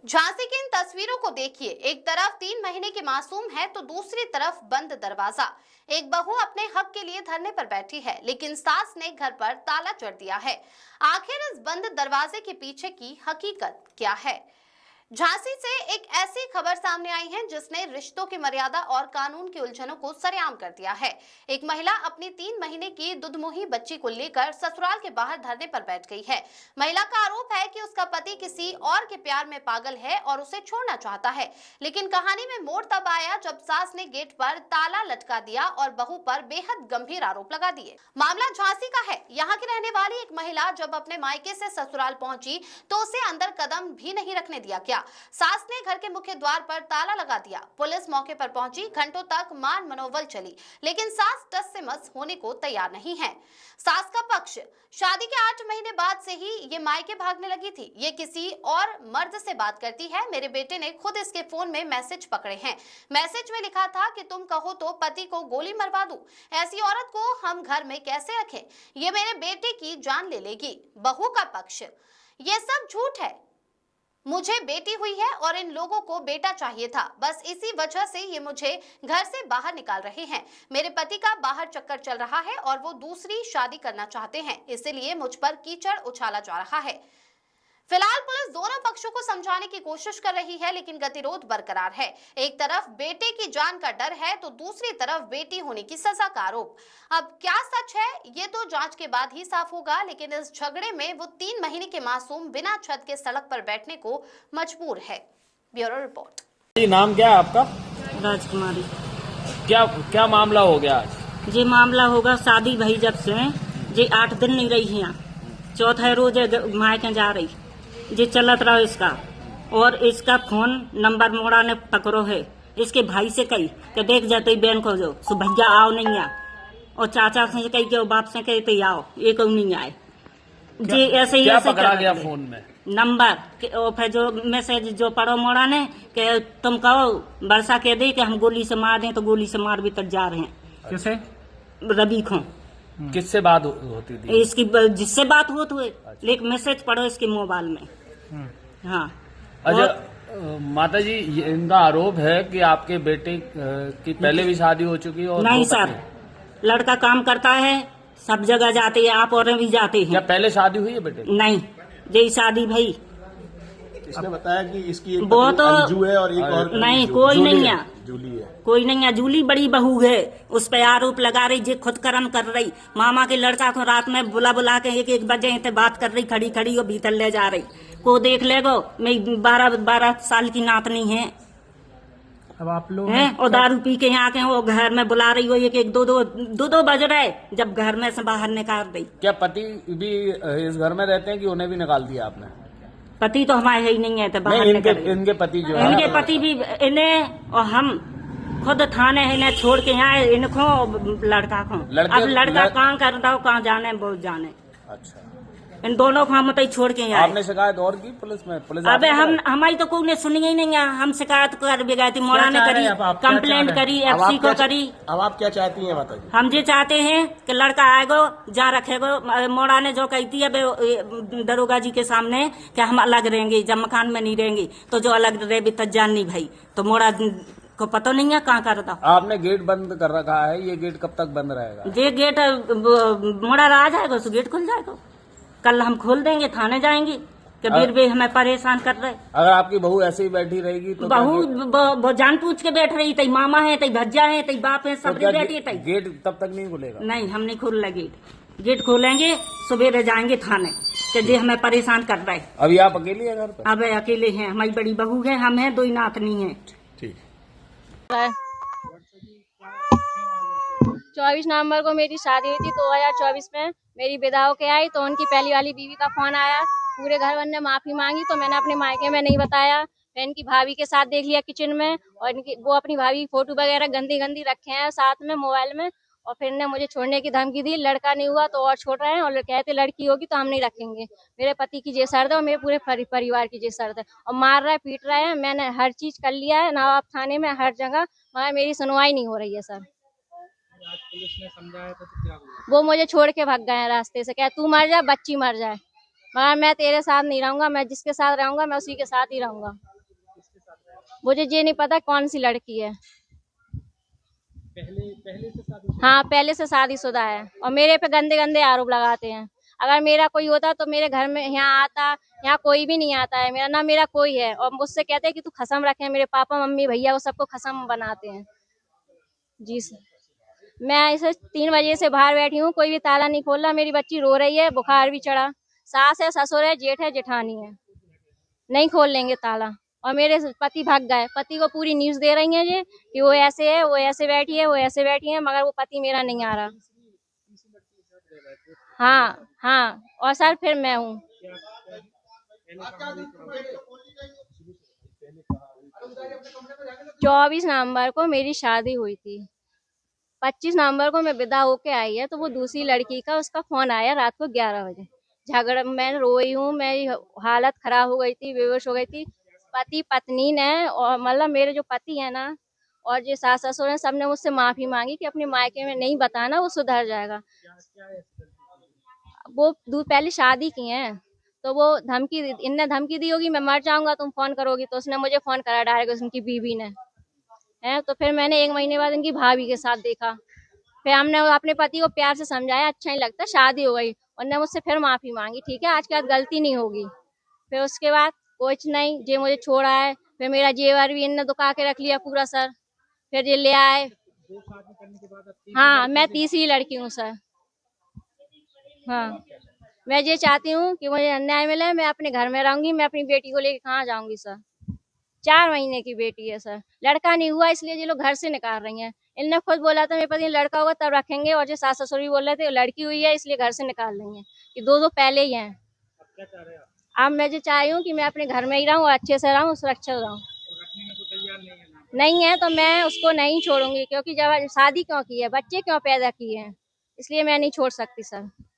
झांसी की इन तस्वीरों को देखिए। एक तरफ 3 महीने की मासूम है तो दूसरी तरफ बंद दरवाजा। एक बहू अपने हक के लिए धरने पर बैठी है, लेकिन सास ने घर पर ताला जड़ दिया है। आखिर इस बंद दरवाजे के पीछे की हकीकत क्या है? झांसी से एक ऐसी खबर सामने आई है जिसने रिश्तों की मर्यादा और कानून की उलझनों को सरेआम कर दिया है। एक महिला अपनी 3 महीने की दुधमुही बच्ची को लेकर ससुराल के बाहर धरने पर बैठ गई है। महिला का आरोप है कि उसका पति किसी और के प्यार में पागल है और उसे छोड़ना चाहता है। लेकिन कहानी में मोड़ तब आया जब सास ने गेट पर ताला लटका दिया और बहू पर बेहद गंभीर आरोप लगा दिए। मामला झांसी का है। यहाँ की रहने वाली एक महिला जब अपने मायके से ससुराल पहुंची तो उसे अंदर कदम भी नहीं रखने दिया गया। सास ने घर के मुख्य द्वार पर ताला लगा दिया। पुलिस मौके पर पहुंची। घंटों तक मान मनोवल चली, लेकिन सास टस से मस होने को तैयार नहीं है। सास का पक्ष, शादी के 8 महीने बाद से ही ये मायके भागने लगी थी। ये किसी और मर्द से बात करती है। मेरे बेटे ने खुद इसके फोन में मैसेज पकड़े हैं। मैसेज में लिखा था कि तुम कहो तो पति को गोली मरवा दूं। ऐसी औरत को हम घर में कैसे रखें? ये मेरे बेटे की जान ले लेगी। बहू का पक्ष, ये सब झूठ है। मुझे बेटी हुई है और इन लोगों को बेटा चाहिए था। बस इसी वजह से ये मुझे घर से बाहर निकाल रहे हैं। मेरे पति का बाहर चक्कर चल रहा है और वो दूसरी शादी करना चाहते हैं, इसीलिए मुझ पर कीचड़ उछाला जा रहा है। फिलहाल पुलिस दोनों पक्षों को समझाने की कोशिश कर रही है, लेकिन गतिरोध बरकरार है। एक तरफ बेटे की जान का डर है तो दूसरी तरफ बेटी होने की सजा का आरोप। अब क्या सच है ये तो जांच के बाद ही साफ होगा, लेकिन इस झगड़े में वो 3 महीने के मासूम बिना छत के सड़क पर बैठने को मजबूर है। Bureau report. जी, नाम क्या है आपका? राजकुमारी। क्या क्या मामला हो गया आज? ये मामला होगा शादी भई जब से जे 8 दिन नहीं रही है यहाँ। चौथा रोज मायके जा रही जे चलत रहा इसका, और इसका फोन नंबर मोड़ा ने पकड़ो है। इसके भाई से कही कि देख जाते बहन को जो सो भैया आओ नहीं आ, और चाचा से कही के बाप से कहते आओ, ये कोई नहीं आए। जे ऐसे ही ऐसे पकड़ा गया फोन में नंबर और फिर जो मैसेज जो पढ़ो मोड़ा ने कि तुम कहो वर्षा कह दे कि हम गोली से मार दें, तो गोली से मार भी तक जा रहे हैं। किसे? रवि को। किससे बात होती थी इसकी? जिससे बात होती हुए, लेकिन मैसेज पढ़ो इसके मोबाइल में। हाँ। अच्छा माता जी, इनका आरोप है कि आपके बेटे की पहले भी शादी हो चुकी है और नहीं सर, लड़का काम करता है, सब जगह जाते हैं, आप और भी जाते हैं। क्या पहले शादी हुई है बेटे? नहीं, यही शादी भाई। इसने बताया कि इसकी एक वो तो अंजू है और एक और नहीं, कोई नहीं है, जूली है। कोई नहीं है। जूली बड़ी बहू है, उस पे आरोप लगा रही जे खुद कर्म कर रही। मामा के लड़का को रात में बुला बुला के 1-1 बजे ते बात कर रही, खड़ी खड़ी वो भीतर ले जा रही। को देख लेगो, मैं 12 साल की नातनी है। अब आप लोग हैं और दारू पी के यहाँ के वो घर में बुला रही हो, 1-2 बज रहे जब घर में से बाहर निकाल रही। क्या पति भी इस घर में रहते हैं कि उन्हें भी निकाल दिया आपने? पति तो हमारे ही नहीं है, तो बाहर इनके पति जो है, इनके पति भी इन्हें, और हम खुद थाने है इन्हें छोड़ के यहाँ इनको लड़का को। अब लड़का कहाँ कर दो, कहाँ जाने वो जाने। अच्छा, इन दोनों को हम तो छोड़ के यहाँ। आपने शिकायत और की पुलिस में? पुलिस अबे हम हमारी तो कोई ने सुनी ही नहीं है। हम शिकायत कर भी गए थे, मोड़ा ने करी, कंप्लेंट करी, FC को करी। अब आप क्या चाहती हैं माता जी? हम ये चाहते हैं कि लड़का आएगो, जा रखेगो। मोड़ा ने जो कहती है दरोगा जी के सामने कि हम अलग रहेंगे, जब मकान में नहीं रहेंगे, तो जो अलग रहे भी तजान नहीं भाई, तो मोड़ा को पता नहीं है कहाँ कर दो। आपने गेट बंद कर रखा है, ये गेट कब तक बंद रहेगा? ये गेट मोड़ा आ जाएगा तो गेट खुल जाएगा। कल हम खोल देंगे, थाने जाएंगे कि बीर हमें परेशान कर रहे। अगर आपकी बहू ऐसे ही बैठी रहेगी तो? बहू जान पूछ के बैठ रही, तई मामा है, तई भज्जा है, तई बाप है, सब बैठी है। गेट तब तक नहीं खुलेगा? नहीं, हम नहीं खोल गेट। गेट खोलेंगे, सुबह जाएंगे थाने कि जे हमें परेशान कर रहे। अभी आप अकेली है घर पर? अब अकेले हैं, हमारी बड़ी बहू है, हम हैं, 2 नातनी है। ठीक। 24 नवंबर को मेरी शादी हुई थी, 2024 में मेरी विदा होके आई तो उनकी पहली वाली बीवी का फोन आया। पूरे घर वाले ने माफी मांगी, तो मैंने अपने मायके में नहीं बताया। मैं इनकी भाभी के साथ देख लिया किचन में, और वो अपनी भाभी की फोटो वगैरह गंदी गंदी रखे हैं साथ में मोबाइल में, और फिर ने मुझे छोड़ने की धमकी दी। लड़का नहीं हुआ तो और छोड़ रहे हैं, और कहते लड़की होगी तो हम नहीं रखेंगे। मेरे पति की जे सर्द है और मेरे पूरे परिवार की जे सर्द है, और मार रहा है, पीट रहा है। मैंने हर चीज कर लिया है, नवाब थाने में, हर जगह, मगर मेरी सुनवाई नहीं हो रही है सर। आज पुलिस ने समझाया तो क्या हुआ? वो मुझे छोड़ के भाग गए हैं रास्ते से, क्या तू मर जाए, बच्ची मर जाए, मगर मैं तेरे साथ नहीं रहूंगा। मैं जिसके साथ रहूंगा मैं उसी के साथ ही रहूंगा। मुझे ये नहीं पता कौन सी लड़की है। पहले से शादी? हाँ, पहले से शादीशुदा है और मेरे पे गंदे गंदे आरोप लगाते हैं। अगर मेरा कोई होता तो मेरे घर में यहाँ आता, यहाँ कोई भी नहीं आता है मेरा, ना मेरा कोई है। और मुझसे कहते हैं कि तू खसम रखे, मेरे पापा मम्मी भैया वो सबको खसम बनाते हैं। जी सर, मैं ऐसे 3 बजे से बाहर बैठी हूँ, कोई भी ताला नहीं खोल रहा। मेरी बच्ची रो रही है, बुखार भी चढ़ा। सास है, ससुर है, जेठ है, जेठानी है, नहीं खोल लेंगे ताला। और मेरे पति भाग गए। पति को पूरी न्यूज दे रही है ये कि वो ऐसे है, वो ऐसे बैठी है, वो ऐसे बैठी है, मगर वो पति मेरा नहीं आ रहा। हाँ हाँ, और सर फिर मैं हूँ। 24 नवंबर को मेरी शादी हुई थी। 25 नवंबर को मैं विदा होके आई है, तो वो दूसरी लड़की का उसका फोन आया रात को 11 बजे। झगड़ा, मैं रोई हूँ, मेरी हालत खराब हो गई थी, बेहोश हो गई थी। पति पत्नी ने और मतलब मेरे जो पति है ना और जो सास ससुर है, सबने मुझसे माफी मांगी कि अपने मायके में नहीं बताना, वो सुधर जाएगा। वो पहले शादी की हैं, तो वो इनने धमकी दी होगी मैं मर जाऊंगा तुम फोन करोगी, तो उसने मुझे फोन करा डायरेक्ट, उनकी बीवी ने है। तो फिर मैंने 1 महीने बाद इनकी भाभी के साथ देखा। फिर हमने अपने पति को प्यार से समझाया, अच्छा नहीं लगता, शादी हो गई। उन्होंने मुझसे फिर माफी मांगी, ठीक है आज के बाद गलती नहीं होगी। फिर उसके बाद कुछ नहीं, जे मुझे छोड़ा है। फिर मेरा जेवर भी इनने दुका के रख लिया पूरा सर। फिर ये ले आए। 2 शादी करने के बाद अब हाँ, मैं तीसरी लड़की हूँ सर। हाँ, मैं ये चाहती हूँ कि मुझे अन्याय मिले, मैं अपने घर में रहूंगी। मैं अपनी बेटी को लेके कहाँ जाऊंगी सर? 4 महीने की बेटी है सर, लड़का नहीं हुआ इसलिए ये लोग घर से निकाल रही हैं। इनने खुद बोला था मेरे पति लड़का होगा तब रखेंगे, और जो सास ससुर भी बोल रहे थे लड़की हुई है इसलिए घर से निकाल रही हैं, कि दो पहले ही हैं। अब क्या चाह रहे हैं आप? अब मैं जो चाह रही हूँ कि मैं अपने घर में ही रहूँ, अच्छे से रहूँ, सुरक्षित रहूँ। रखने में तो तैयार नहीं है ना? नहीं है तो मैं उसको नहीं छोड़ूंगी, क्योंकि जब शादी क्यों की है, बच्चे क्यों पैदा किए हैं, इसलिए मैं नहीं छोड़ सकती सर।